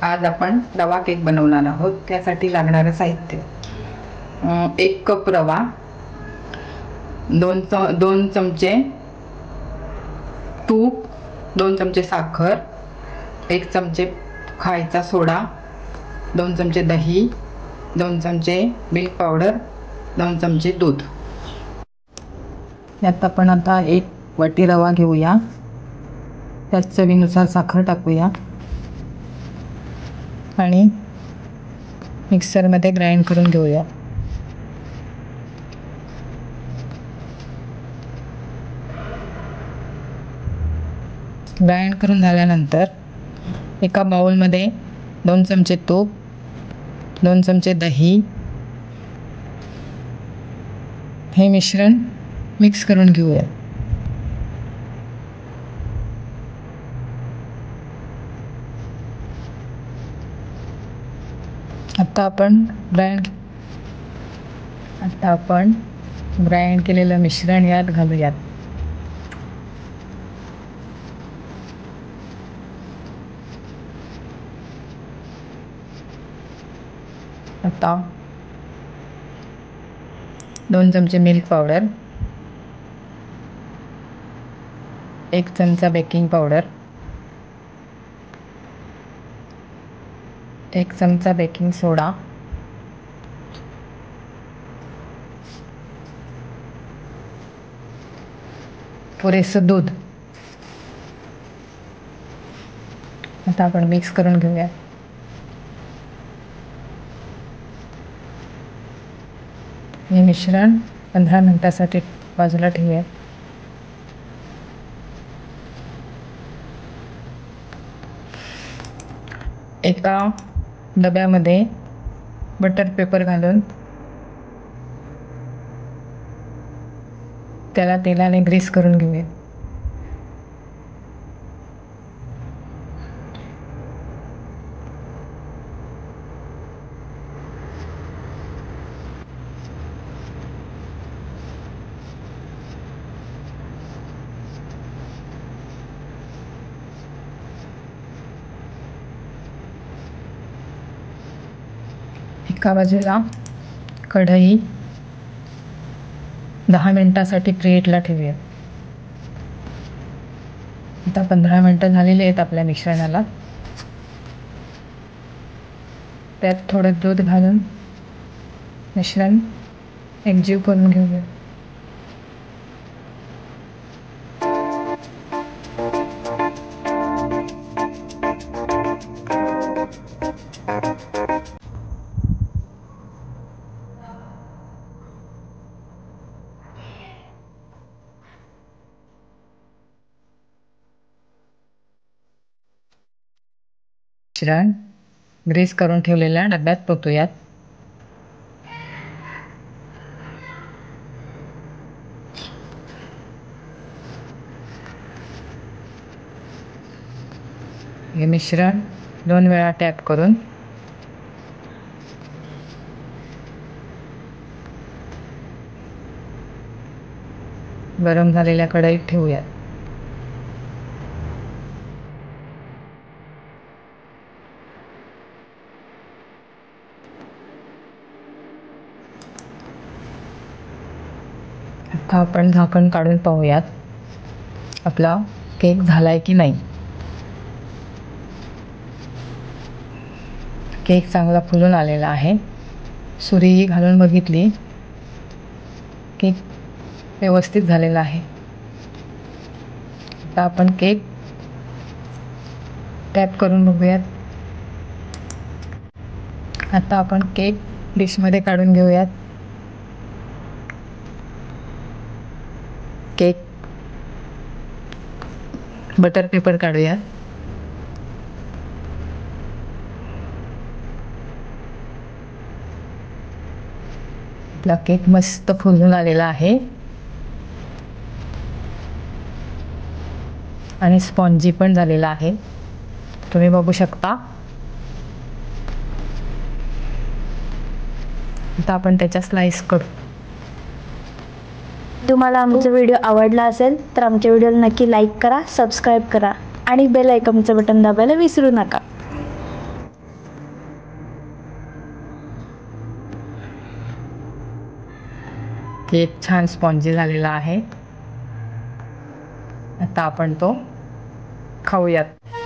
आज आपण रवा केक बनवणार आहोत। त्यासाठी लागणारे साहित्य 1 कप रवा, 2 चमचे तूप, 2 चमचे साखर, 1 चमचे खायचा सोडा, 2 चमचे दही, 2 चमचे मिल्क पावडर, 2 चमचे दूध। यात आपण आता 1 वाटी रवा घेऊया, त्यात चवीनुसार साखर टाकूया आणि मिक्सरमध्ये ग्राइंड करून घेऊया। ग्राइंड करून झाल्यानंतर एका बाउलमध्ये 2 चमचे तूप, 2 चमचे दही, हे मिश्रण मिक्स करून घेऊया। आता आपण ग्राइंड केलेलं मिश्रण यात घालूयात। आता 2 चमचे मिल्क पावडर, 1 चमचा बेकिंग पावडर, 1 चमचा बेकिंग सोडा, पुरेसं दूध। आता आपण मिक्स करून घेऊया। हे मिश्रण 15 मिनिटांसाठी बाजूला ठेवूया। एका डब्यामध्ये बटर पेपर घालून त्याला तेलाने ग्रीस करून घेऊया। एका बाजूला कढई 10 मिनिटांसाठी प्रीहीटला ठेवूया। आता 15 मिनिटं झालेली आहेत आपल्या मिश्रणाला। त्यात थोडं दूध घालून मिश्रण एकजीव करून घेऊया। मिश्रण ग्रीस करून ठेवलेल्या डब्यात ओतूयात। हे मिश्रण 2 वेळा टॅप करून गरम झालेल्या कढईत ठेवूयात। आता आपण झाकण काढून पाहूयात आपला केक झालाय की नाही। केक चांगला फुलून आलेला आहे। सुरी घालून बघितली, केक व्यवस्थित झालेला आहे। आता आपण केक टॅप करून बघूयात। आता आपण केक डिशमध्ये काढून घेऊयात। केक बटर पेपर काढूया। आपला केक मस्त फुलून आलेला आहे आणि स्पॉन्जी पण झालेला आहे, तुम्ही बघू शकता। आता आपण त्याच्या स्लाइस करू। तुम्हाला आमचा व्हिडिओ आवडला असेल तर आमच्या व्हिडिओला नक्की लाईक करा, सबस्क्राईब करा आणि बेल आयकॉनचं बटन दाबायला विसरू नका। केक छान स्पॉन्जी झालेला आहे. आता आपण तो खाऊयात.